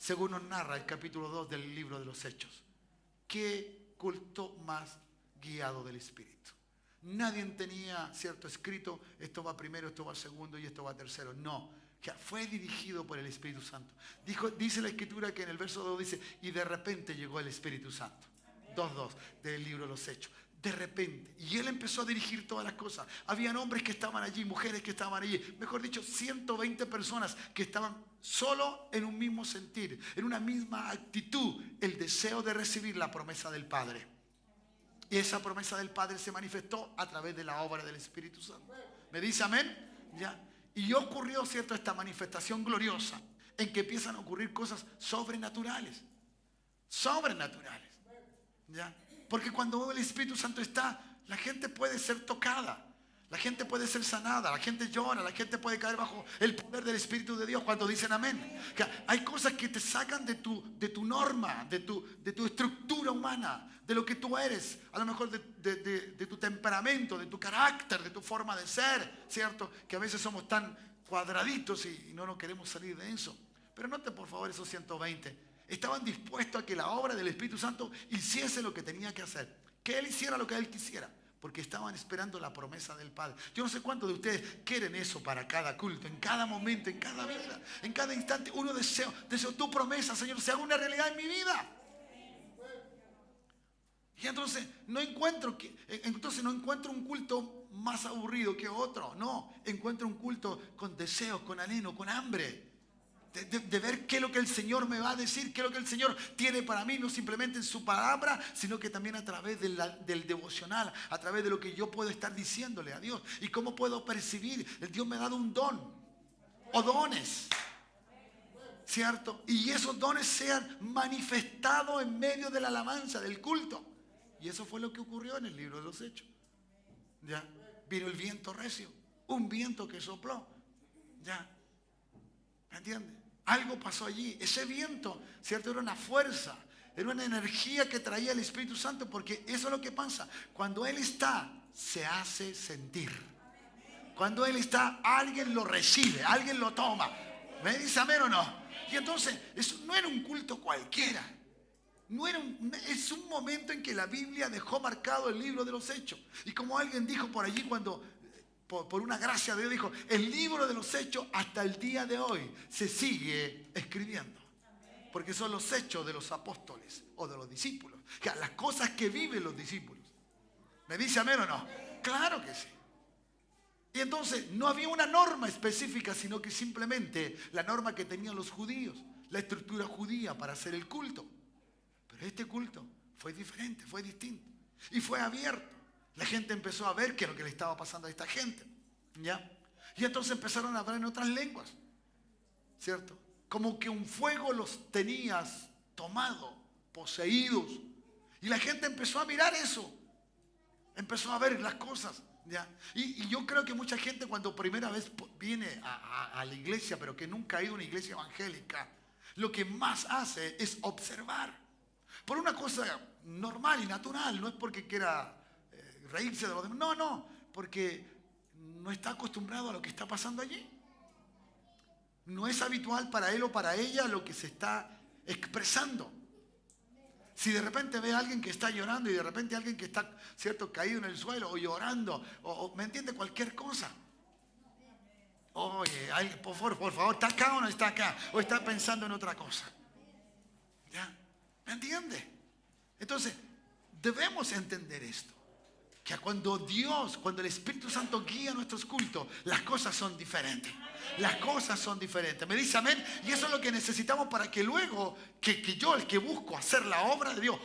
según nos narra el capítulo 2 del libro de los Hechos. ¿Qué culto más guiado del Espíritu? Nadie tenía, cierto, escrito, esto va primero, esto va segundo y esto va tercero. No, que fue dirigido por el Espíritu Santo. Dice la Escritura que en el verso 2 dice, y de repente llegó el Espíritu Santo. 2:2 del libro de los Hechos. De repente. Y él empezó a dirigir todas las cosas. Habían hombres que estaban allí, mujeres que estaban allí. Mejor dicho, 120 personas que estaban solo en un mismo sentir, en una misma actitud, el deseo de recibir la promesa del Padre. Y esa promesa del Padre se manifestó a través de la obra del Espíritu Santo. ¿Me dice amén? ¿Ya? Y ocurrió, cierto, esta manifestación gloriosa en que empiezan a ocurrir cosas sobrenaturales. Sobrenaturales. ¿Ya? Porque cuando el Espíritu Santo está, la gente puede ser tocada. La gente puede ser sanada, la gente llora, la gente puede caer bajo el poder del Espíritu de Dios cuando dicen amén. Que hay cosas que te sacan de tu norma, de tu estructura humana, de lo que tú eres, a lo mejor de tu temperamento, de tu carácter, de tu forma de ser, ¿cierto? Que a veces somos tan cuadraditos y no nos queremos salir de eso. Pero note por favor esos 120. Estaban dispuestos a que la obra del Espíritu Santo hiciese lo que tenía que hacer. Que Él hiciera lo que Él quisiera. Porque estaban esperando la promesa del Padre. Yo no sé cuántos de ustedes quieren eso para cada culto, en cada momento, en cada vida, en cada instante. Uno deseo tu promesa, Señor, se haga una realidad en mi vida. Y entonces no encuentro un culto más aburrido que otro. No, encuentro un culto con deseos, con anhelo, con hambre. De ver qué es lo que el Señor me va a decir, qué es lo que el Señor tiene para mí, no simplemente en su palabra, sino que también a través del devocional, a través de lo que yo puedo estar diciéndole a Dios. Y cómo puedo percibir, el Dios me ha dado un don, o dones, ¿cierto? Y esos dones sean manifestados en medio de la alabanza, del culto. Y eso fue lo que ocurrió en el libro de los Hechos. ¿Ya? Vino el viento recio, un viento que sopló, ¿ya? ¿Me entiendes? Algo pasó allí. Ese viento, ¿cierto? Era una fuerza, era una energía que traía el Espíritu Santo, porque eso es lo que pasa. Cuando Él está, se hace sentir. Cuando Él está, alguien lo recibe, alguien lo toma. ¿Me dice amén o no? Y entonces, eso no era un culto cualquiera. Es un momento en que la Biblia dejó marcado el libro de los Hechos. Y como alguien dijo por allí cuando... Por una gracia de Dios dijo, el libro de los Hechos hasta el día de hoy se sigue escribiendo. Porque son los hechos de los apóstoles o de los discípulos. Las cosas que viven los discípulos. ¿Me dice amén o no? Claro que sí. Y entonces no había una norma específica, sino que simplemente la norma que tenían los judíos, la estructura judía para hacer el culto. Pero este culto fue diferente, fue distinto. Y fue abierto. La gente empezó a ver qué es lo que le estaba pasando a esta gente, ¿ya? Y entonces empezaron a hablar en otras lenguas, ¿cierto? Como que un fuego los tenía tomado, poseídos. Y la gente empezó a mirar eso. Empezó a ver las cosas, ¿ya? Y yo creo que mucha gente cuando primera vez viene a la iglesia, pero que nunca ha ido a una iglesia evangélica, lo que más hace es observar. Por una cosa normal y natural, no es porque quiera... reírse de los demás. No, porque no está acostumbrado a lo que está pasando allí. No es habitual para él o para ella lo que se está expresando. Si de repente ve a alguien que está llorando y de repente alguien que está, ¿cierto?, caído en el suelo o llorando, o ¿me entiende? Cualquier cosa. Oye, por favor, ¿está acá o no está acá? O está pensando en otra cosa. ¿Ya? ¿Me entiende? Entonces, debemos entender esto. Que cuando el Espíritu Santo guía nuestros cultos, las cosas son diferentes. Las cosas son diferentes. ¿Me dice amén? Y eso es lo que necesitamos para que luego, que yo, el que busco hacer la obra de Dios,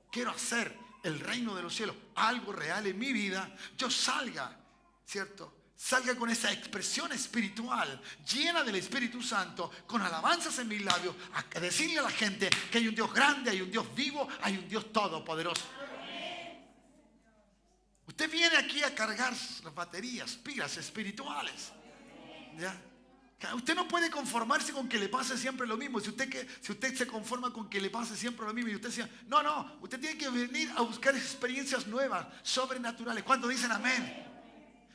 quiero hacer el reino de los cielos, algo real en mi vida, yo salga, ¿cierto? Salga con esa expresión espiritual, llena del Espíritu Santo, con alabanzas en mis labios, a decirle a la gente que hay un Dios grande, hay un Dios vivo, hay un Dios todopoderoso. Usted viene aquí a cargar las baterías, pilas espirituales. ¿Ya? Usted no puede conformarse con que le pase siempre lo mismo. Si usted se conforma con que le pase siempre lo mismo y usted dice, no, usted tiene que venir a buscar experiencias nuevas, sobrenaturales. ¿Cuántos dicen amén?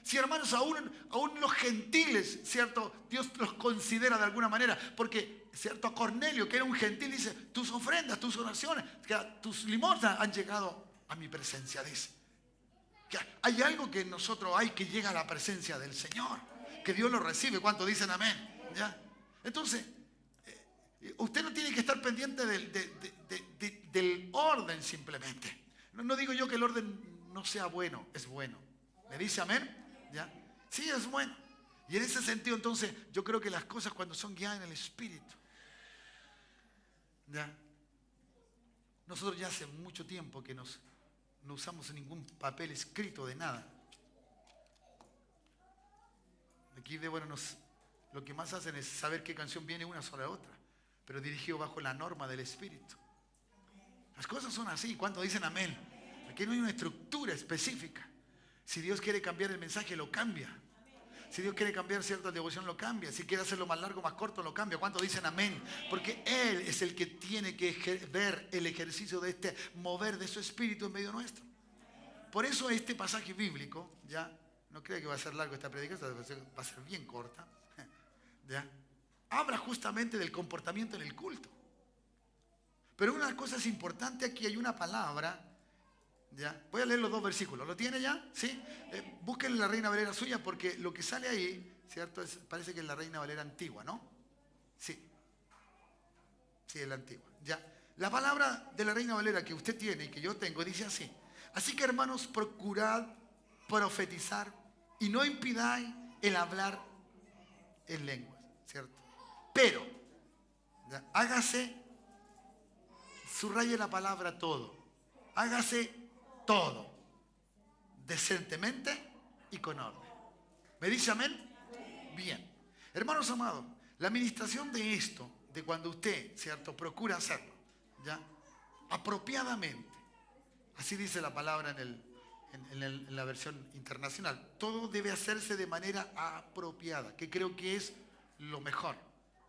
Sí, hermanos, aún los gentiles, ¿cierto? Dios los considera de alguna manera, porque ¿cierto? A Cornelio, que era un gentil, dice, tus ofrendas, tus oraciones, tus limosnas han llegado a mi presencia, dice. Que hay algo que nosotros hay que llega a la presencia del Señor, que Dios lo recibe. ¿Cuántos dicen amén? ¿Ya? Entonces, usted no tiene que estar pendiente del orden simplemente. No digo yo que el orden no sea bueno, es bueno. ¿Me dice amén? ¿Ya? Sí, es bueno. Y en ese sentido, entonces, yo creo que las cosas cuando son guiadas en el Espíritu, ¿ya? Nosotros ya hace mucho tiempo que no usamos ningún papel escrito de nada. Aquí, bueno, lo que más hacen es saber qué canción viene una sobre otra, pero dirigido bajo la norma del Espíritu. Las cosas son así. ¿Cuántos dicen amén? Aquí no hay una estructura específica. Si Dios quiere cambiar el mensaje, lo cambia. Si Dios quiere cambiar cierta devoción, lo cambia. Si quiere hacerlo más largo, más corto, lo cambia. ¿Cuántos dicen amén? Porque Él es el que tiene que ver el ejercicio de este mover de su espíritu en medio nuestro. Por eso este pasaje bíblico, ya, no creo que va a ser largo esta predicación, va a ser bien corta, ya, habla justamente del comportamiento en el culto. Pero una cosa es importante, aquí hay una palabra. ¿Ya? Voy a leer los dos versículos. ¿Lo tiene ya? ¿Sí? Busquen la Reina Valera suya porque lo que sale ahí, ¿cierto? Parece que es la Reina Valera antigua, ¿no? Sí. Sí, es la antigua. Ya. La palabra de la Reina Valera que usted tiene y que yo tengo dice así. Así que, hermanos, procurad profetizar y no impidáis el hablar en lenguas, ¿cierto? Pero, ¿ya? Hágase, subraye la palabra todo. Hágase todo, decentemente y con orden. ¿Me dice amén? Bien. Hermanos amados, la administración de esto, de cuando usted, ¿cierto?, procura hacerlo, ¿ya?, apropiadamente, así dice la palabra en la versión internacional, todo debe hacerse de manera apropiada, que creo que es lo mejor,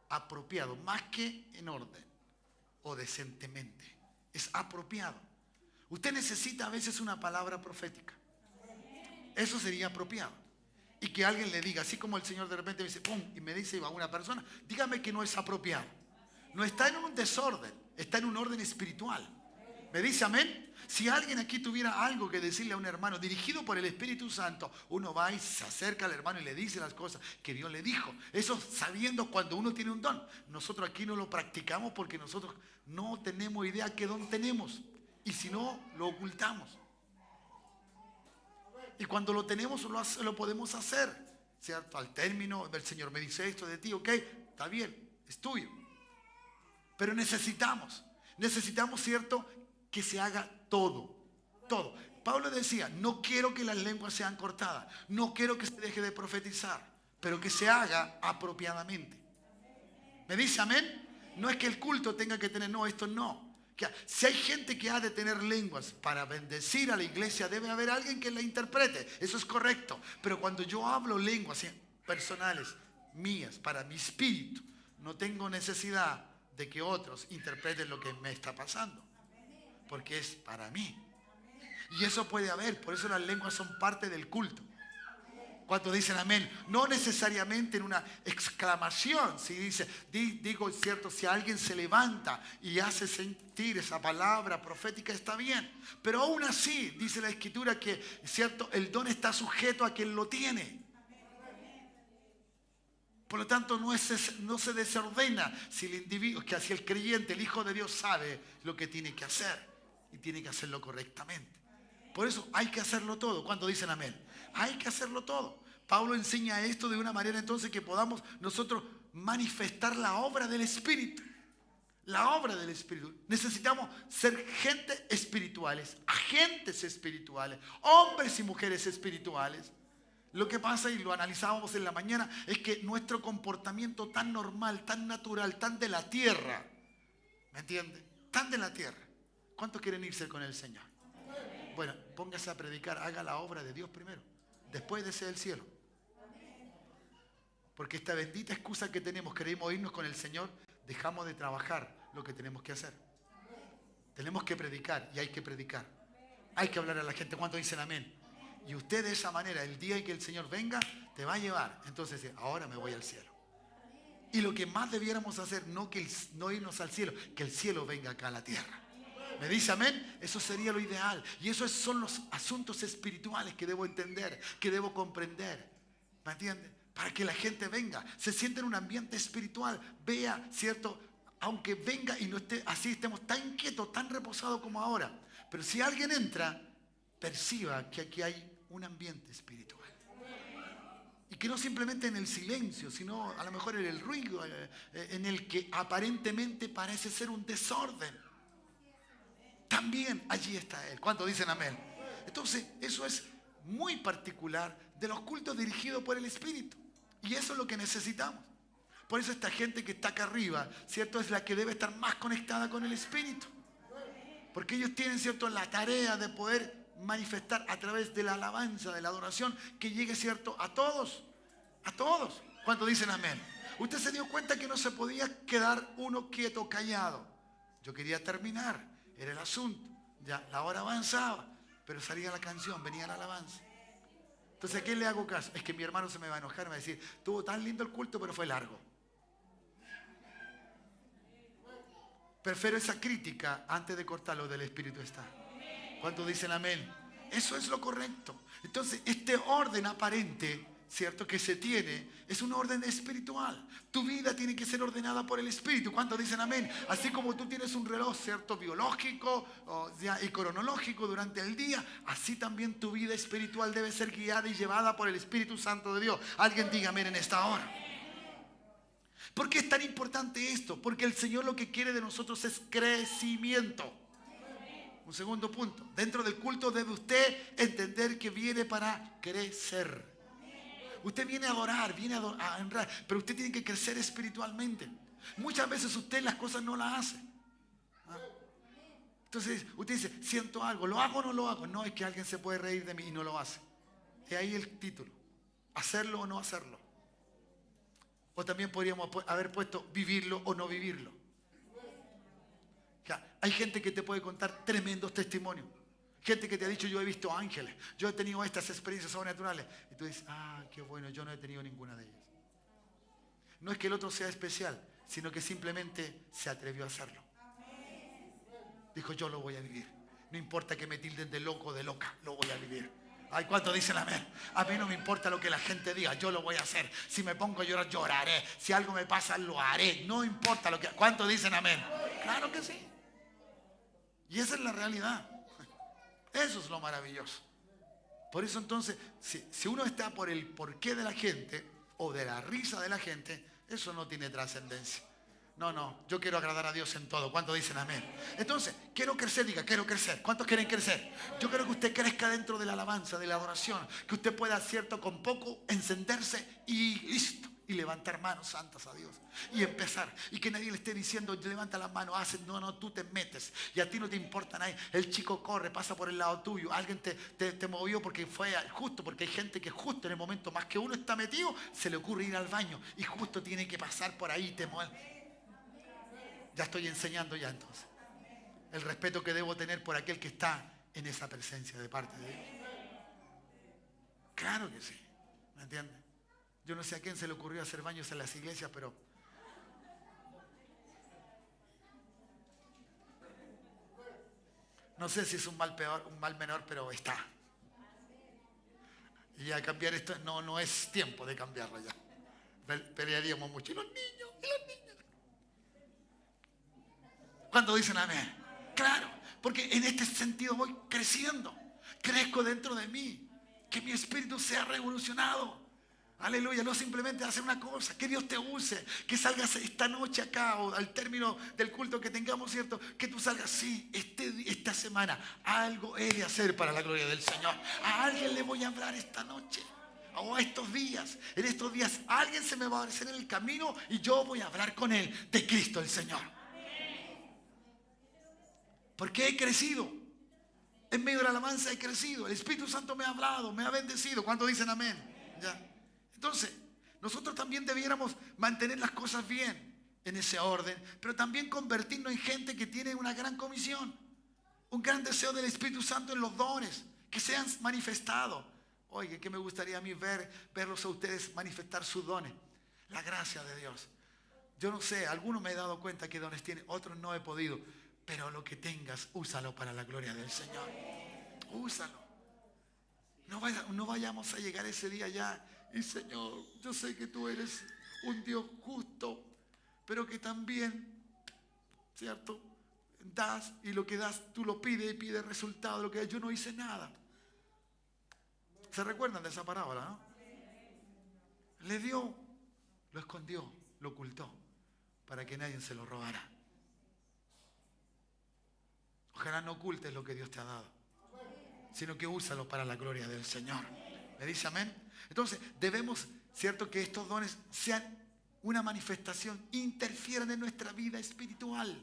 apropiado, más que en orden o decentemente, es apropiado. Usted necesita a veces una palabra profética. Eso sería apropiado. Y que alguien le diga, así como el Señor de repente me dice, ¡pum!, y me dice a una persona, dígame que no es apropiado. No está en un desorden, está en un orden espiritual. ¿Me dice amén? Si alguien aquí tuviera algo que decirle a un hermano dirigido por el Espíritu Santo, uno va y se acerca al hermano y le dice las cosas que Dios le dijo. Eso sabiendo cuando uno tiene un don. Nosotros aquí no lo practicamos porque nosotros no tenemos idea qué don tenemos. Y si no, lo ocultamos. Y cuando lo tenemos, lo podemos hacer, ¿cierto? Al término, el Señor me dice esto de ti, ok, está bien, es tuyo. Pero necesitamos, ¿cierto?, que se haga todo, todo. Pablo decía, no quiero que las lenguas sean cortadas, no quiero que se deje de profetizar, pero que se haga apropiadamente. ¿Me dice amén? No es que el culto tenga que tener, no, esto no. Si hay gente que ha de tener lenguas para bendecir a la iglesia, debe haber alguien que la interprete. Eso es correcto. Pero cuando yo hablo lenguas personales, mías, para mi espíritu, no tengo necesidad de que otros interpreten lo que me está pasando. Porque es para mí. Y eso puede haber. Por eso las lenguas son parte del culto. ¿Cuántos dicen amén? No necesariamente en una exclamación. Si dice, digo, cierto, si alguien se levanta y hace sentir esa palabra profética, está bien. Pero aún así, dice la Escritura que, cierto, el don está sujeto a quien lo tiene. Por lo tanto, no se desordena si el individuo, que así el creyente, el Hijo de Dios, sabe lo que tiene que hacer y tiene que hacerlo correctamente. Por eso hay que hacerlo todo. ¿Cuántos dicen amén? Hay que hacerlo todo. Pablo enseña esto de una manera entonces que podamos nosotros manifestar la obra del Espíritu. La obra del Espíritu. Necesitamos ser gente espirituales, agentes espirituales, hombres y mujeres espirituales. Lo que pasa, y lo analizábamos en la mañana, es que nuestro comportamiento tan normal, tan natural, tan de la tierra, ¿me entiende? Tan de la tierra. ¿Cuántos quieren irse con el Señor? Bueno, póngase a predicar, haga la obra de Dios primero. Después desea el cielo. Porque esta bendita excusa que tenemos, queremos irnos con el Señor, dejamos de trabajar lo que tenemos que hacer. Tenemos que predicar y hay que predicar. Hay que hablar a la gente. ¿Cuántos dicen amén? Y usted de esa manera, el día en que el Señor venga, te va a llevar. Entonces, ahora me voy al cielo. Y lo que más debiéramos hacer, no irnos al cielo, que el cielo venga acá a la tierra. ¿Me dice amén? Eso sería lo ideal. Y esos son los asuntos espirituales que debo entender, que debo comprender. ¿Me entiende? Para que la gente venga, se sienta en un ambiente espiritual, vea, ¿cierto? Aunque venga y no esté así, estemos tan quietos, tan reposados como ahora. Pero si alguien entra, perciba que aquí hay un ambiente espiritual. Y que no simplemente en el silencio, sino a lo mejor en el ruido, en el que aparentemente parece ser un desorden. También allí está Él. ¿Cuántos dicen amén? Entonces, eso es muy particular de los cultos dirigidos por el Espíritu. Y eso es lo que necesitamos. Por eso esta gente que está acá arriba, ¿cierto? Es la que debe estar más conectada con el Espíritu. Porque ellos tienen, ¿cierto?, la tarea de poder manifestar a través de la alabanza, de la adoración, que llegue, ¿cierto?, a todos. A todos. ¿Cuántos dicen amén? Usted se dio cuenta que no se podía quedar uno quieto, callado. Yo quería terminar. Era el asunto. Ya la hora avanzaba. Pero salía la canción, venía la alabanza. Entonces, ¿a quién le hago caso? Es que mi hermano se me va a enojar, me va a decir, estuvo tan lindo el culto, pero fue largo. Prefiero esa crítica antes de cortar lo del Espíritu está. ¿Cuántos dicen amén? Eso es lo correcto. Entonces, este orden aparente, ¿cierto?, que se tiene, es un orden espiritual. Tu vida tiene que ser ordenada por el Espíritu. ¿Cuántos dicen amén? Así como tú tienes un reloj, ¿cierto?, biológico y cronológico durante el día, así también tu vida espiritual debe ser guiada y llevada por el Espíritu Santo de Dios. Alguien diga amén en esta hora. ¿Por qué es tan importante esto? Porque el Señor lo que quiere de nosotros es crecimiento. Un segundo punto. Dentro del culto debe usted entender que viene para crecer. Usted viene a adorar, viene a honrar, pero usted tiene que crecer espiritualmente. Muchas veces usted las cosas no las hace. Entonces usted dice, siento algo, ¿lo hago o no lo hago? No, es que alguien se puede reír de mí y no lo hace. Y ahí el título. Hacerlo o no hacerlo. O también podríamos haber puesto vivirlo o no vivirlo. Ya, hay gente que te puede contar tremendos testimonios. Gente que te ha dicho, yo he visto ángeles, yo he tenido estas experiencias sobrenaturales. Y tú dices, qué bueno, yo no he tenido ninguna de ellas. No es que el otro sea especial, sino que simplemente se atrevió a hacerlo. Dijo, yo lo voy a vivir. No importa que me tilden de loco o de loca, lo voy a vivir. Ay, ¿cuántos dicen amén? A mí no me importa lo que la gente diga, yo lo voy a hacer. Si me pongo a llorar, lloraré. Si algo me pasa, lo haré. No importa lo que... ¿Cuántos dicen amén? Claro que sí. Y esa es la realidad. Eso es lo maravilloso. Por eso entonces, si uno está por el porqué de la gente o de la risa de la gente, eso no tiene trascendencia. No, yo quiero agradar a Dios en todo. ¿Cuántos dicen amén? Entonces, quiero crecer, diga, quiero crecer. ¿Cuántos quieren crecer? Yo quiero que usted crezca dentro de la alabanza, de la adoración. Que usted pueda, cierto, con poco encenderse y listo. Y levantar manos santas a Dios. Y empezar. Y que nadie le esté diciendo, levanta las manos, hace. No, tú te metes. Y a ti no te importa nadie. El chico corre, pasa por el lado tuyo. Alguien te movió porque fue justo. Porque hay gente que justo en el momento más que uno está metido, se le ocurre ir al baño. Y justo tiene que pasar por ahí y te mueve. Ya estoy enseñando ya entonces. El respeto que debo tener por aquel que está en esa presencia de parte de Dios. Claro que sí. ¿Me entiendes? Yo no sé a quién se le ocurrió hacer baños en las iglesias, pero... No sé si es un mal menor, pero está. Y a cambiar esto no es tiempo de cambiarlo ya. Pelearíamos mucho. Y los niños. ¿Cuántos dicen amén? Claro, porque en este sentido voy creciendo. Crezco dentro de mí. Que mi espíritu sea revolucionado. Aleluya, no simplemente hacer una cosa, que Dios te use, que salgas esta noche acá o al término del culto que tengamos, ¿cierto? Que tú salgas, sí, esta semana algo he de hacer para la gloria del Señor. A alguien le voy a hablar esta noche o estos días. En estos días alguien se me va a aparecer en el camino y yo voy a hablar con él de Cristo el Señor. Porque he crecido. En medio de la alabanza he crecido. El Espíritu Santo me ha hablado, me ha bendecido. ¿Cuántos dicen amén? Ya. Entonces, nosotros también debiéramos mantener las cosas bien en ese orden, pero también convertirnos en gente que tiene una gran comisión, un gran deseo del Espíritu Santo en los dones, que sean manifestados. Oye, que me gustaría a mí verlos a ustedes manifestar sus dones, la gracia de Dios. Yo no sé, algunos me he dado cuenta que dones tienen, otros no he podido. Pero lo que tengas, úsalo para la gloria del Señor. Úsalo. No vayamos a llegar ese día ya. Y Señor, yo sé que tú eres un Dios justo, pero que también, ¿cierto? Das, y lo que das, tú lo pides y pides resultado. Lo que yo no hice nada. ¿Se recuerdan de esa parábola, no? Le dio, lo escondió, lo ocultó, para que nadie se lo robara. Ojalá no ocultes lo que Dios te ha dado, sino que úsalo para la gloria del Señor. ¿Me dice amén? Entonces, debemos, ¿cierto?, que estos dones sean una manifestación, interfieran en nuestra vida espiritual.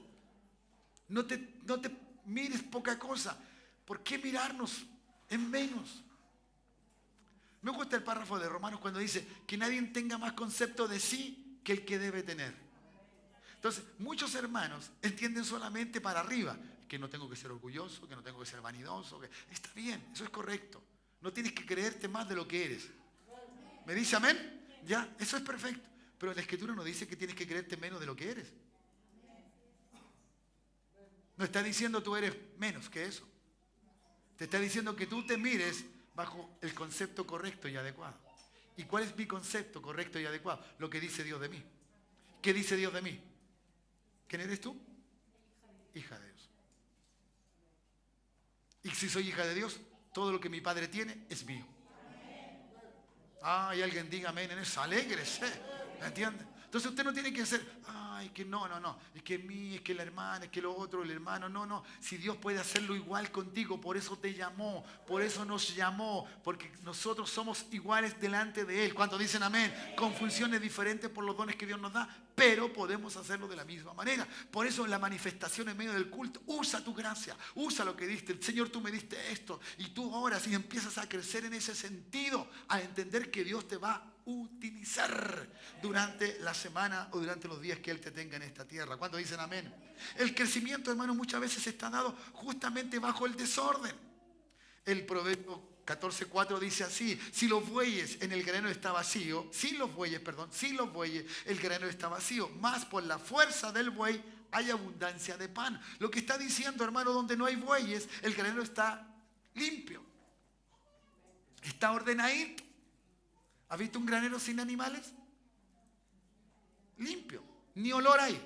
No te mires poca cosa. ¿Por qué mirarnos en menos? Me gusta el párrafo de Romanos cuando dice que nadie tenga más concepto de sí que el que debe tener. Entonces, muchos hermanos entienden solamente para arriba, que no tengo que ser orgulloso, que no tengo que ser vanidoso, que está bien, eso es correcto. No tienes que creerte más de lo que eres. ¿Me dice amén? Ya, eso es perfecto. Pero la Escritura no dice que tienes que creerte menos de lo que eres. No está diciendo tú eres menos que eso. Te está diciendo que tú te mires bajo el concepto correcto y adecuado. ¿Y cuál es mi concepto correcto y adecuado? Lo que dice Dios de mí. ¿Qué dice Dios de mí? ¿Quién eres tú? Hija de Dios. Y si soy hija de Dios, todo lo que mi Padre tiene es mío. Y alguien diga amén en eso, alégrese. ¿Me entiende? Entonces usted no tiene que ser, es que no. Es que es que la hermana, es que lo otro, el hermano. No. Si Dios puede hacerlo igual contigo, por eso te llamó, por eso nos llamó, porque nosotros somos iguales delante de Él. ¿Cuántos dicen amén? Con funciones diferentes por los dones que Dios nos da, pero podemos hacerlo de la misma manera. Por eso en la manifestación en medio del culto, usa tu gracia, usa lo que diste. Señor, tú me diste esto, y tú oras y empiezas a crecer en ese sentido, a entender que Dios te va a utilizar durante la semana o durante los días que Él te tenga en esta tierra. ¿Cuántos dicen amén? El crecimiento, hermano, muchas veces está dado justamente bajo el desorden. El Proverbio 14:4 dice así: si los bueyes, el granero está vacío, el granero está vacío, más por la fuerza del buey hay abundancia de pan. Lo que está diciendo, hermano, donde no hay bueyes, el granero está limpio, está ordenadito. ¿Has visto un granero sin animales? Limpio, ni olor hay.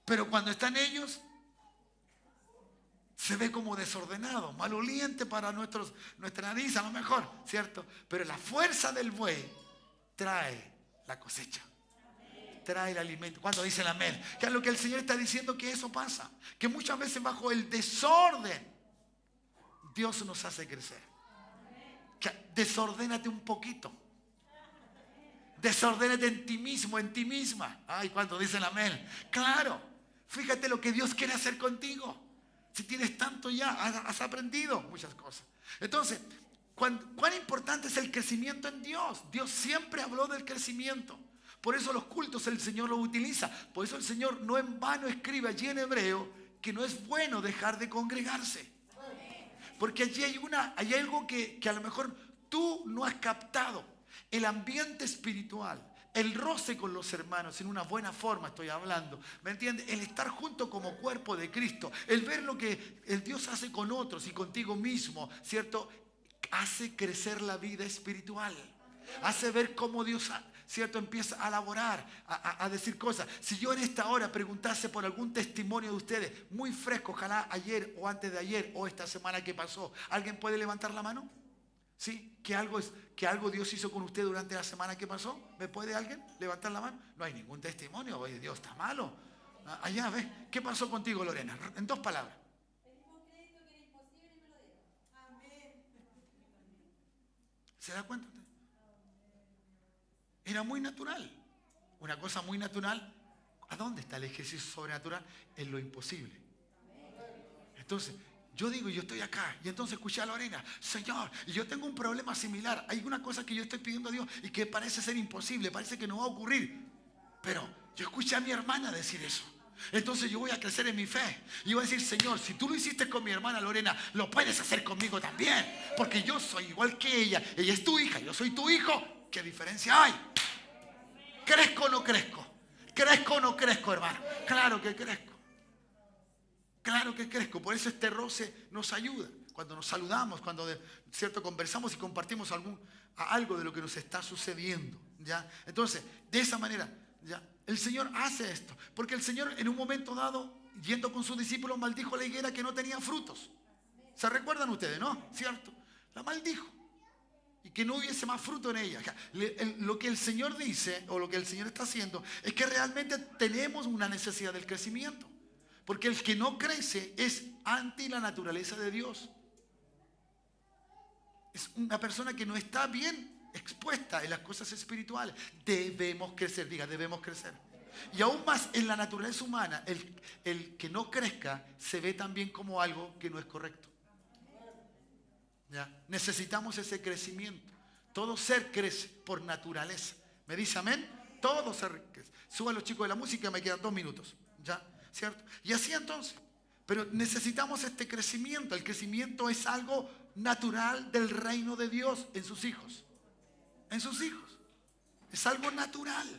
Pero cuando están ellos, se ve como desordenado, maloliente para nuestra nariz a lo mejor, ¿cierto? Pero la fuerza del buey trae la cosecha, trae el alimento. ¿Cuántos dicen amén? Que es lo que el Señor está diciendo, que eso pasa, que muchas veces bajo el desorden Dios nos hace crecer. Desordénate un poquito. Desordénate en ti mismo, en ti misma. ¿Cuántos dicen amén? Claro, fíjate lo que Dios quiere hacer contigo. Si tienes tanto ya, has aprendido muchas cosas. Entonces, ¿cuán importante es el crecimiento en Dios? Dios siempre habló del crecimiento. Por eso los cultos el Señor los utiliza. Por eso el Señor no en vano escribe allí en hebreo que no es bueno dejar de congregarse. Porque allí hay algo que a lo mejor tú no has captado. El ambiente espiritual, el roce con los hermanos, en una buena forma estoy hablando, ¿me entiendes? El estar junto como cuerpo de Cristo, el ver lo que el Dios hace con otros y contigo mismo, ¿cierto? Hace crecer la vida espiritual. Hace ver cómo Dios, ¿cierto?, empieza a elaborar, a decir cosas. Si yo en esta hora preguntase por algún testimonio de ustedes, muy fresco, ojalá ayer o antes de ayer o esta semana que pasó, ¿alguien puede levantar la mano? ¿Sí? Que algo Dios hizo con usted durante la semana que pasó. ¿Me puede alguien levantar la mano? No hay ningún testimonio. Oye, Dios está malo. Allá, ¿ves? ¿Qué pasó contigo, Lorena? En 2 palabras. Pedimos crédito que era imposible y me lo dieron. Amén. ¿Se da cuenta usted? Era muy natural. Una cosa muy natural. ¿A dónde está el ejercicio sobrenatural? En lo imposible. Entonces, yo digo, yo estoy acá, y entonces escuché a Lorena, Señor, y yo tengo un problema similar. Hay una cosa que yo estoy pidiendo a Dios y que parece ser imposible, parece que no va a ocurrir. Pero yo escuché a mi hermana decir eso. Entonces yo voy a crecer en mi fe y voy a decir, Señor, si tú lo hiciste con mi hermana Lorena, lo puedes hacer conmigo también, porque yo soy igual que ella. Ella es tu hija, yo soy tu hijo. ¿Qué diferencia hay? ¿Crezco o no crezco? ¿Crezco o no crezco, hermano? Claro que crezco. Claro que crezco. Por eso este roce nos ayuda. Cuando nos saludamos, cuando ¿cierto? Conversamos y compartimos algo de lo que nos está sucediendo. ¿Ya? Entonces, de esa manera, ¿ya? El Señor hace esto. Porque el Señor en un momento dado, yendo con sus discípulos, maldijo la higuera que no tenía frutos. ¿Se recuerdan ustedes, no? ¿Cierto? La maldijo. Y que no hubiese más fruto en ella. Lo que el Señor dice, o lo que el Señor está haciendo, es que realmente tenemos una necesidad del crecimiento. Porque el que no crece es anti la naturaleza de Dios. Es una persona que no está bien expuesta en las cosas espirituales. Debemos crecer, diga, debemos crecer. Y aún más en la naturaleza humana, el que no crezca se ve también como algo que no es correcto. ¿Ya? Necesitamos ese crecimiento. Todo ser crece por naturaleza. ¿Me dice amén? Todo ser crece. Suban los chicos de la música, me quedan 2 minutos. ¿Ya? ¿Cierto? Y así entonces. Pero necesitamos este crecimiento. El crecimiento es algo natural del reino de Dios en sus hijos. En sus hijos. Es algo natural.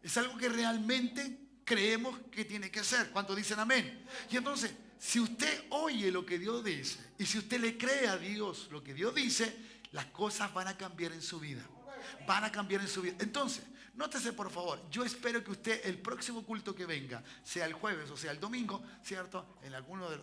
Es algo que realmente creemos que tiene que ser. ¿Cuántos dicen amén? Y entonces, si usted oye lo que Dios dice y si usted le cree a Dios lo que Dios dice, las cosas van a cambiar en su vida. Van a cambiar en su vida. Entonces, nótese por favor, yo espero que usted el próximo culto que venga, sea el jueves o sea el domingo, ¿cierto? En alguno de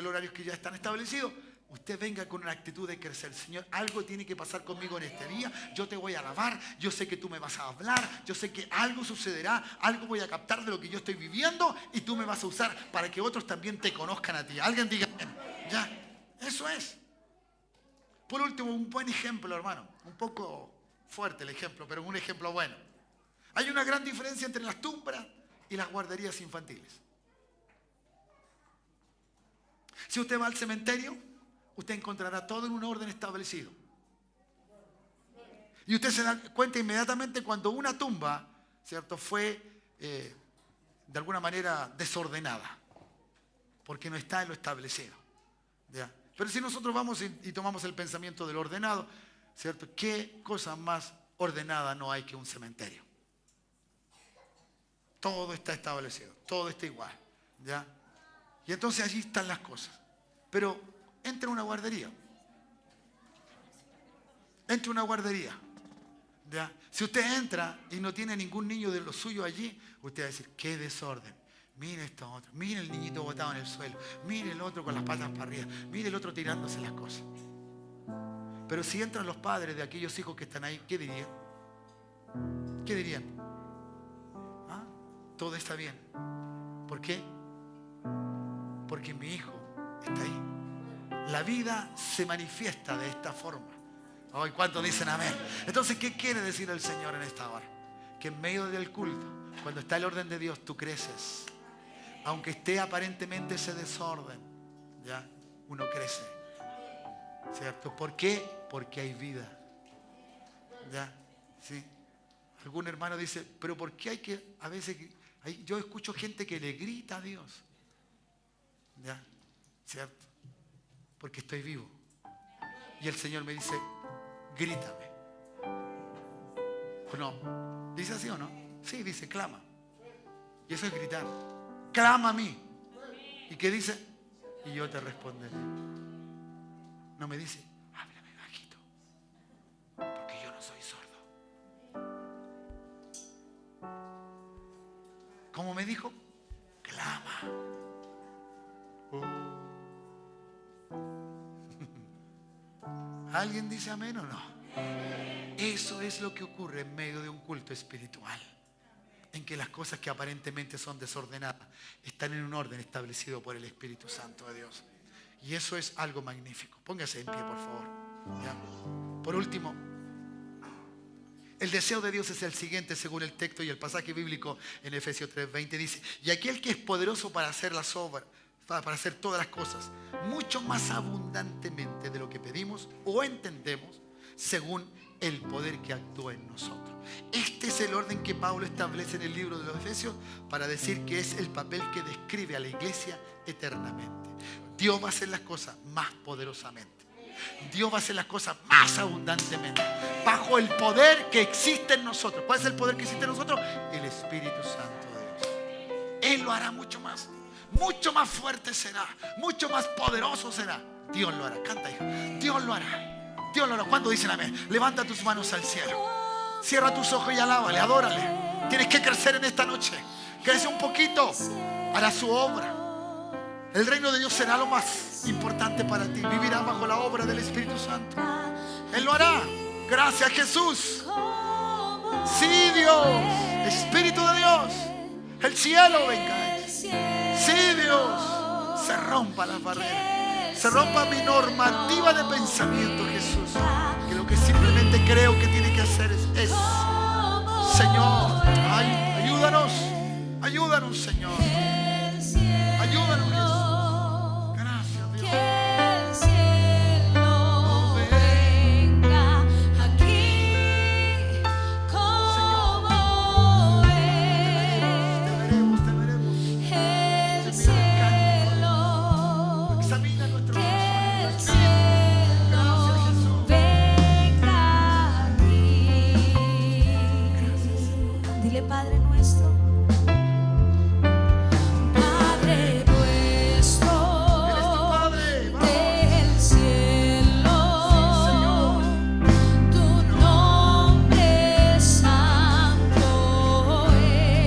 los horarios que ya están establecidos, usted venga con una actitud de crecer. Señor, algo tiene que pasar conmigo en este día. Yo te voy a alabar. Yo sé que tú me vas a hablar. Yo sé que algo sucederá. Algo voy a captar de lo que yo estoy viviendo. Y tú me vas a usar para que otros también te conozcan a ti. Alguien diga, ya, eso es. Por último, un buen ejemplo, hermano. Un poco fuerte el ejemplo, pero un ejemplo bueno. Hay una gran diferencia entre las tumbas y las guarderías infantiles. Si usted va al cementerio, usted encontrará todo en un orden establecido. Y usted se da cuenta inmediatamente cuando una tumba, ¿cierto?, fue de alguna manera desordenada. Porque no está en lo establecido. ¿Ya? Pero si nosotros vamos y tomamos el pensamiento del ordenado, ¿cierto?, ¿qué cosa más ordenada no hay que un cementerio? Todo está establecido, todo está igual. ¿Ya? Y entonces allí están las cosas. Pero entra a una guardería. Entra a una guardería. ¿Ya? Si usted entra y no tiene ningún niño de los suyos allí, usted va a decir, qué desorden. Mire esto otro. Mire el niñito botado en el suelo. Mire el otro con las patas para arriba. Mire el otro tirándose las cosas. Pero si entran los padres de aquellos hijos que están ahí, ¿qué dirían? ¿Qué dirían? ¿Ah? Todo está bien. ¿Por qué? Porque mi hijo está ahí. La vida se manifiesta de esta forma. Hoy, ¿cuántos dicen amén? Entonces, ¿qué quiere decir el Señor en esta hora? Que en medio del culto, cuando está el orden de Dios, tú creces. Aunque esté aparentemente ese desorden, ¿ya? Uno crece. ¿Cierto? ¿Por qué? Porque hay vida. ¿Ya? ¿Sí? Algún hermano dice, pero ¿por qué hay que, a veces, yo escucho gente que le grita a Dios? ¿Ya? ¿Cierto? Porque estoy vivo. Y el Señor me dice, grítame. ¿O no? ¿Dice así o no? Sí, dice, clama. Y eso es gritar. Clama a mí. ¿Y qué dice? Y yo te responderé. No me dice, háblame bajito. Porque yo no soy sordo. ¿Cómo me dijo? Clama. ¿Alguien dice amén o no? Eso es lo que ocurre en medio de un culto espiritual, en que las cosas que aparentemente son desordenadas están en un orden establecido por el Espíritu Santo de Dios. Y eso es algo magnífico. Póngase en pie, por favor. ¿Ya? Por último, el deseo de Dios es el siguiente, según el texto y el pasaje bíblico en Efesios 3:20 dice, y aquel que es poderoso para hacer las obras, para hacer todas las cosas, mucho más abundantemente de lo que pedimos o entendemos, según el poder que actúa en nosotros. Este es el orden que Pablo establece en el libro de los Efesios para decir que es el papel que describe a la iglesia eternamente. Dios va a hacer las cosas más poderosamente. Dios va a hacer las cosas más abundantemente, bajo el poder que existe en nosotros. ¿Cuál es el poder que existe en nosotros? El Espíritu Santo de Dios. Él lo hará mucho más fuerte será, mucho más poderoso será. Dios lo hará. Canta, hija. Dios lo hará. Dios lo hará. ¿Cuándo dicen amén? Levanta tus manos al cielo. Cierra tus ojos y alábale, adórale. Tienes que crecer en esta noche. Crece un poquito. Hará su obra. El reino de Dios será lo más importante para ti. Vivirás bajo la obra del Espíritu Santo. Él lo hará. Gracias, Jesús. Sí, Dios. Espíritu de Dios. El cielo venga. Sí, Dios. Se rompa las barreras. Se rompa mi normativa de pensamiento, Jesús. Que lo que simplemente creo que tiene que hacer es Señor, ayúdanos. Ayúdanos, Señor. Ayúdanos, Jesús. Gracias, Dios. Padre nuestro, Padre nuestro del cielo, tu nombre santo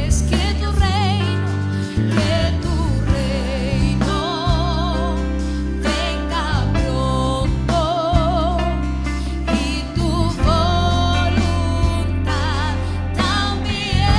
es, que tu reino venga pronto y tu voluntad también.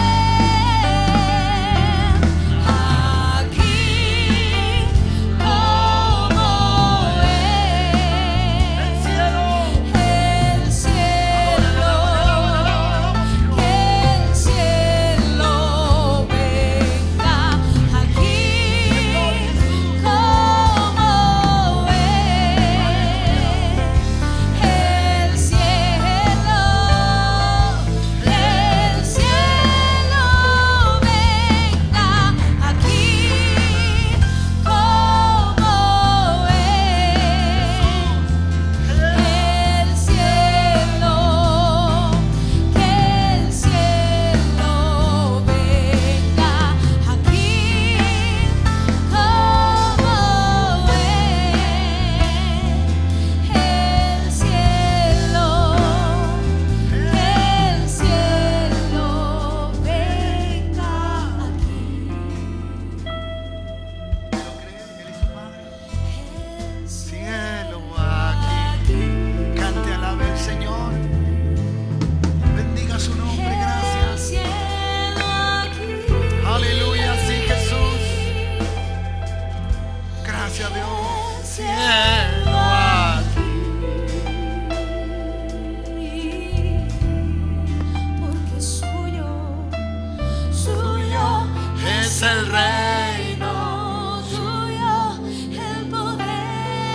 el reino, tuyo el poder,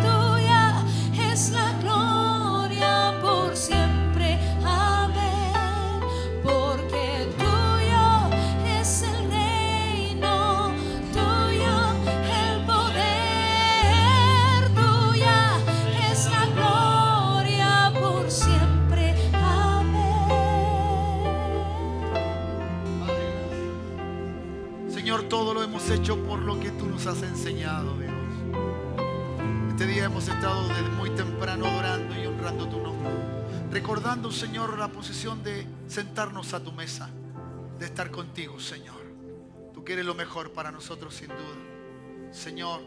tuya es la gloria por siempre. Amén. Porque tuyo es el reino, tuyo el poder, tuya es la gloria por siempre. Señor, todo lo hemos hecho por lo que tú nos has enseñado, Dios. Este día hemos estado desde muy temprano adorando y honrando tu nombre, recordando, Señor, la posición de sentarnos a tu mesa, de estar contigo, Señor. Tú quieres lo mejor para nosotros, sin duda. Señor,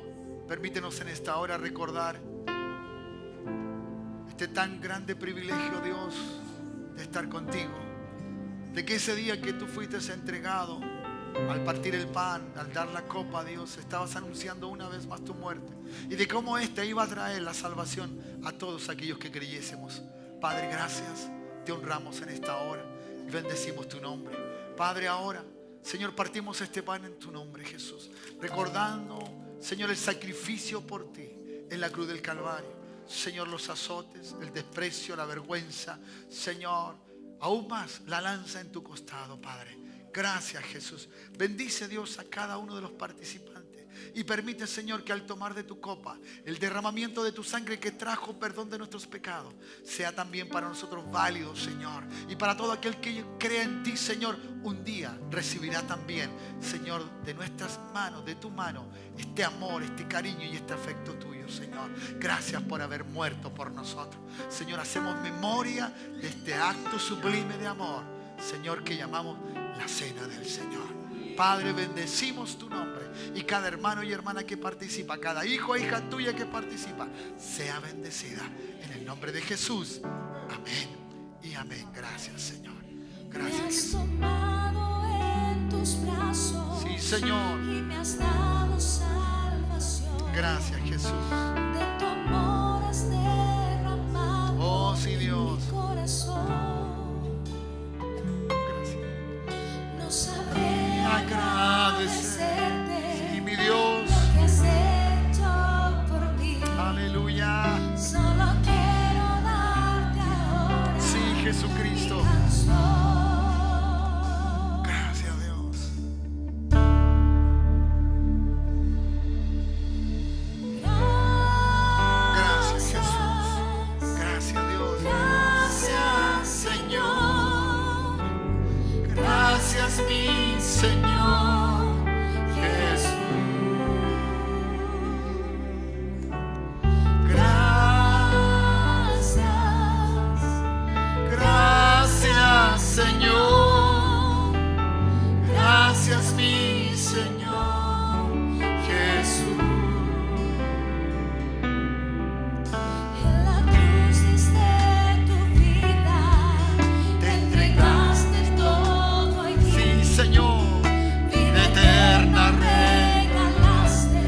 permítenos en esta hora recordar este tan grande privilegio, Dios, de estar contigo, de que ese día que tú fuiste entregado, al partir el pan, al dar la copa, Dios, estabas anunciando una vez más tu muerte, y de cómo esta iba a traer la salvación a todos aquellos que creyésemos. Padre, gracias, te honramos en esta hora y bendecimos tu nombre. Padre, ahora, Señor, partimos este pan en tu nombre, Jesús, recordando, Señor, el sacrificio por ti en la cruz del Calvario. Señor, los azotes, el desprecio, la vergüenza, Señor, aún más la lanza en tu costado, Padre. Gracias, Jesús. Bendice, Dios, a cada uno de los participantes. Y permite, Señor, que al tomar de tu copa, el derramamiento de tu sangre que trajo perdón de nuestros pecados, sea también para nosotros válido, Señor. Y para todo aquel que crea en ti, Señor, un día recibirá también, Señor, de nuestras manos, de tu mano, este amor, este cariño y este afecto tuyo, Señor. Gracias por haber muerto por nosotros. Señor, hacemos memoria de este acto sublime de amor, Señor, que llamamos la cena del Señor. Padre, bendecimos tu nombre. Y cada hermano y hermana que participa, cada hijo e hija tuya que participa, sea bendecida en el nombre de Jesús. Amén y amén. Gracias, Señor. Gracias, Me has Jesús. tomado en tus brazos. Sí, Señor. Y me has dado salvación. Gracias, Jesús. De tu amor has derramado. Oh, sí, Dios. Mi corazón. Gracias. No sabré Agradecerte. Sí, mi Dios. lo que has hecho por mí. Aleluya. Solo quiero darte ahora. Sí, Jesucristo. Mi canción. Gracias, Dios. Gracias, Jesús. Gracias, Dios. Gracias, Señor. Gracias, mi Señor Jesús. Gracias, Señor. Gracias, mi Señor Jesús. En la cruz diste tu vida, Te entregaste todo allí. Sí, Señor. Vida Eterna regalaste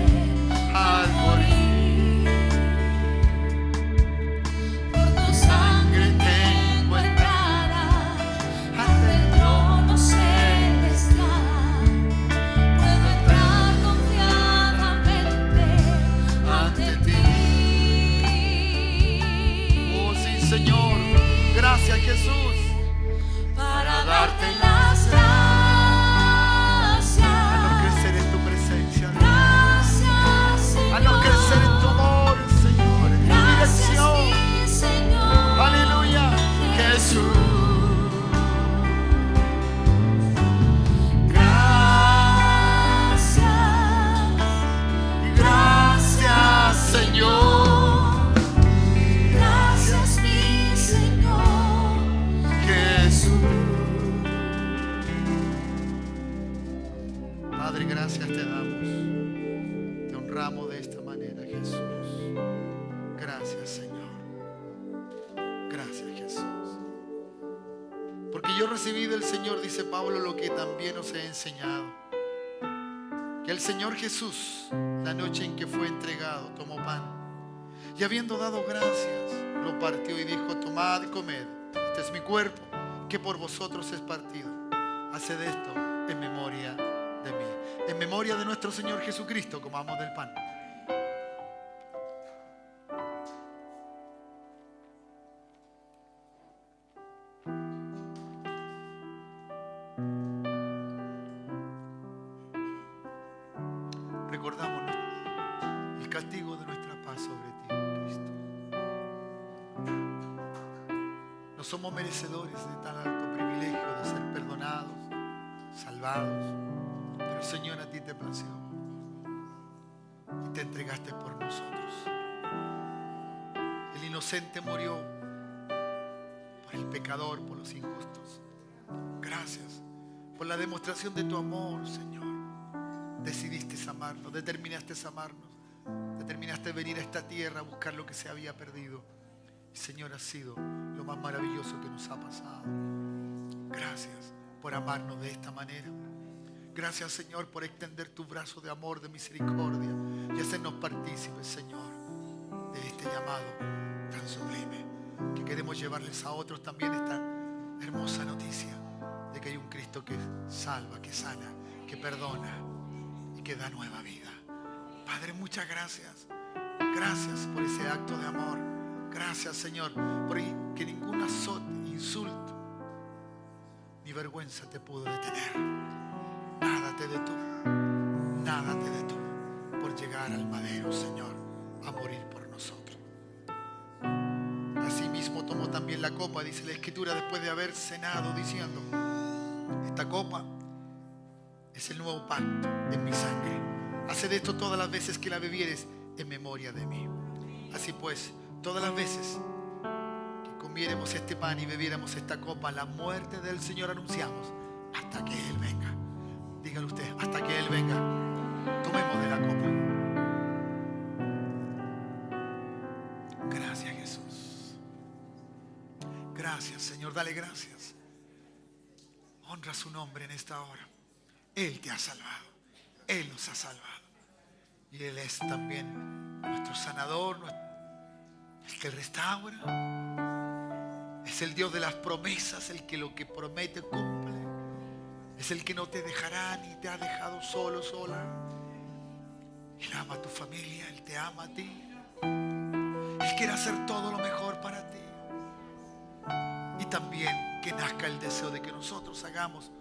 al morir. por tu sangre tengo entrada ante el trono celestial. Puedo entrar confiadamente ante ti. Oh, sí, Señor. Gracias, Jesús. Para darte las Haznos gracias. crecer en tu presencia, Dios. Gracias, Señor. Haznos crecer en tu amor, Señor, en tu Gracias, dirección. mi Señor. Aleluya, Jesús. Gracias. Gracias, Señor. Gracias, mi Señor. Jesús. Padre, gracias te damos. Te honramos de esta manera, Jesús. Gracias, Señor. Gracias, Jesús. Porque yo recibí del Señor, dice Pablo, lo que también os he enseñado. Que el Señor Jesús, la noche en que fue entregado, tomó pan. Y habiendo dado gracias, lo partió y dijo: tomad y comed. Este es mi cuerpo, que por vosotros es partido. Haced esto en memoria de mí. En memoria de nuestro Señor Jesucristo, comamos del pan. Recordamos el castigo de nuestra paz sobre ti, Cristo. No somos merecedores de tan alto privilegio de ser perdonados, salvados, pero Señor, a ti te plació y te entregaste por nosotros. El inocente murió por el pecador, por los injustos. Gracias por la demostración de tu amor, Señor. Decidiste amarnos, determinaste amarnos, determinaste venir a esta tierra a buscar lo que se había perdido. Y Señor, ha sido lo más maravilloso que nos ha pasado. Gracias por amarnos de esta manera. Gracias, Señor, por extender tu brazo de amor, de misericordia y hacernos partícipes, Señor, de este llamado tan sublime, que queremos llevarles a otros también esta hermosa noticia de que hay un Cristo que salva, que sana, que perdona y que da nueva vida. Padre, muchas gracias. Gracias por ese acto de amor. Gracias, Señor, por que ningún azote, insulto, ni vergüenza te pudo detener. Nada te detuvo, nada te detuvo por llegar al madero, Señor, a morir por nosotros. Asimismo tomó también la copa, dice la Escritura, después de haber cenado, diciendo: esta copa es el nuevo pacto en mi sangre. Haced esto todas las veces que la bebieres en memoria de mí. Así pues, todas las veces que comiéramos este pan y bebiéramos esta copa, la muerte del Señor anunciamos hasta que Él venga. Dígale usted, hasta que Él venga. Tomemos de la copa. Gracias, Jesús. Gracias, Señor. Dale gracias. Honra su nombre en esta hora. Él te ha salvado. Él nos ha salvado. Y Él es también nuestro sanador, el que restaura. Es el Dios de las promesas, el que lo que promete cumple. Es el que no te dejará ni te ha dejado solo, sola. Él ama a tu familia, Él te ama a ti. Él quiere hacer todo lo mejor para ti. Y también que nazca el deseo de que nosotros hagamos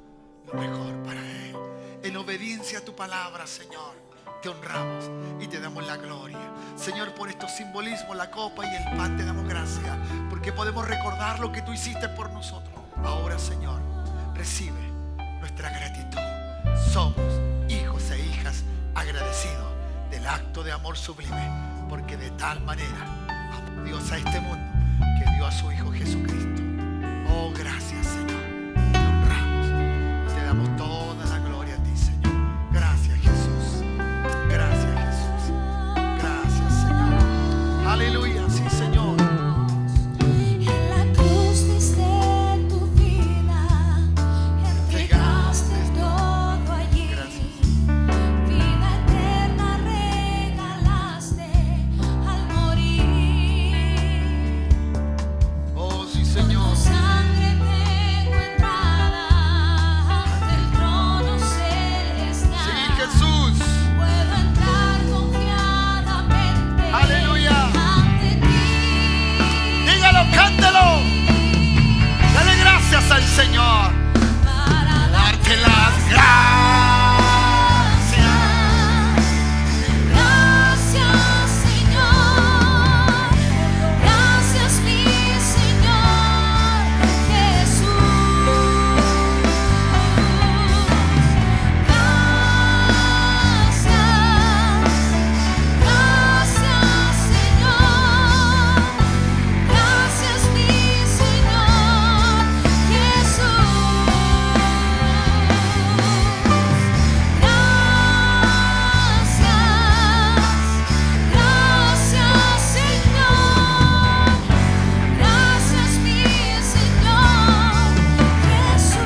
lo mejor para Él. En obediencia a tu palabra, Señor, te honramos y te damos la gloria. Señor, por estos simbolismos, la copa y el pan, te damos gracias, porque podemos recordar lo que tú hiciste por nosotros. Ahora, Señor, recibe nuestra gratitud. Somos hijos e hijas agradecidos del acto de amor sublime, porque de tal manera amó Dios a este mundo que dio a su Hijo Jesucristo. Oh, gracias, Señor. Te honramos y te damos toda la gloria a ti, Señor. Gracias, Jesús. Gracias, Jesús. Gracias, Señor. Aleluya, sí, Señor. En la cruz diste tu vida, entregaste todo allí. Vida eterna regalaste al morir. Oh, sí, Señor. Con tu sangre tengo entrada del trono celestial. Sí, Jesús. Puedo entrar confiadamente Aleluya. ante ti. Dígalo, cántelo. Dale gracias al Señor. Para Darte las gracias. Gracias, Señor. Gracias, mi Señor Jesús. Gracias, Señor. Gracias, mi Señor Jesús. Gracias, Señor. Gracias, mi Señor Jesús.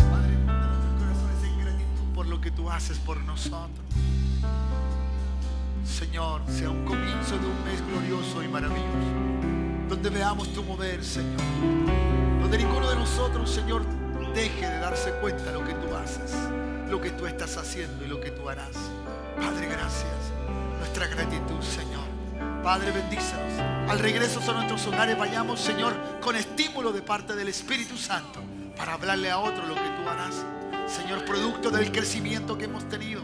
Padre, en nuestros corazones en gratitud por lo que tú haces por nosotros. Señor, sea un comienzo de un mes glorioso y maravilloso, donde veamos tu mover, Señor. Donde ninguno de nosotros, Señor, deje de darse cuenta de lo que tú haces, lo que tú estás haciendo y lo que tú harás. Padre, gracias. Nuestra gratitud, Señor. Padre, bendícenos. Al regreso a nuestros hogares vayamos, Señor, con estímulo de parte del Espíritu Santo para hablarle a otro lo que tú harás. Señor, producto del crecimiento que hemos tenido.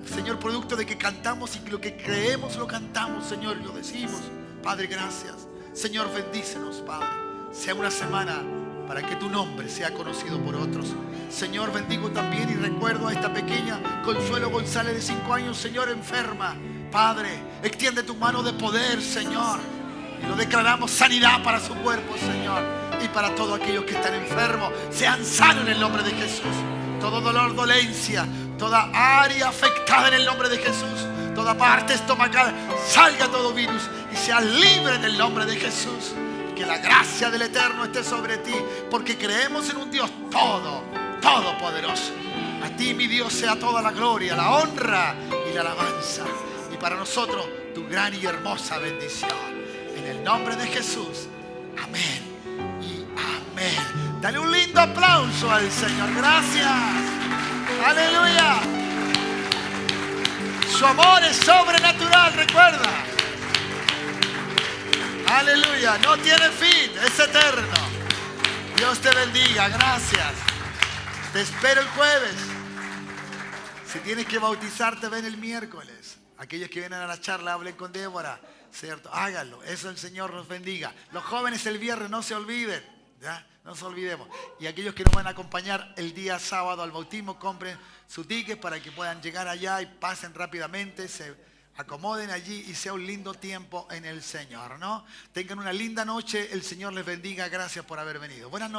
Señor, producto de que cantamos y lo que creemos lo cantamos, Señor, y lo decimos. Padre, gracias. Señor, bendícenos, Padre. Sea una semana para que tu nombre sea conocido por otros. Señor, bendigo también y recuerdo a esta pequeña Consuelo González de 5 años, Señor, enferma. Padre, extiende tu mano de poder, Señor. Y lo declaramos sanidad para su cuerpo, Señor. Y para todos aquellos que están enfermos, sean sanos en el nombre de Jesús. Todo dolor, dolencia, toda área afectada en el nombre de Jesús, toda parte estomacal, salga todo virus y sea libre en el nombre de Jesús. Que la gracia del Eterno esté sobre ti, porque creemos en un Dios todopoderoso. A ti, mi Dios, sea toda la gloria, la honra y la alabanza. Y para nosotros, tu gran y hermosa bendición. En el nombre de Jesús. Amén y amén. Dale un lindo aplauso al Señor. Gracias. Aleluya. Su amor es sobrenatural, recuerda. Aleluya. No tiene fin. Es eterno. Dios te bendiga. Gracias. Te espero el jueves. Si tienes que bautizarte, ven el miércoles. Aquellos que vienen a la charla, hablen con Débora. ¿Cierto? Háganlo. Eso el Señor nos bendiga. Los jóvenes el viernes, no se olviden. ¿Ya? No nos olvidemos. Y aquellos que nos van a acompañar el día sábado al bautismo, compren su ticket para que puedan llegar allá y pasen rápidamente, se acomoden allí y sea un lindo tiempo en el Señor, ¿no? Tengan una linda noche. El Señor les bendiga. Gracias por haber venido. Buenas noches.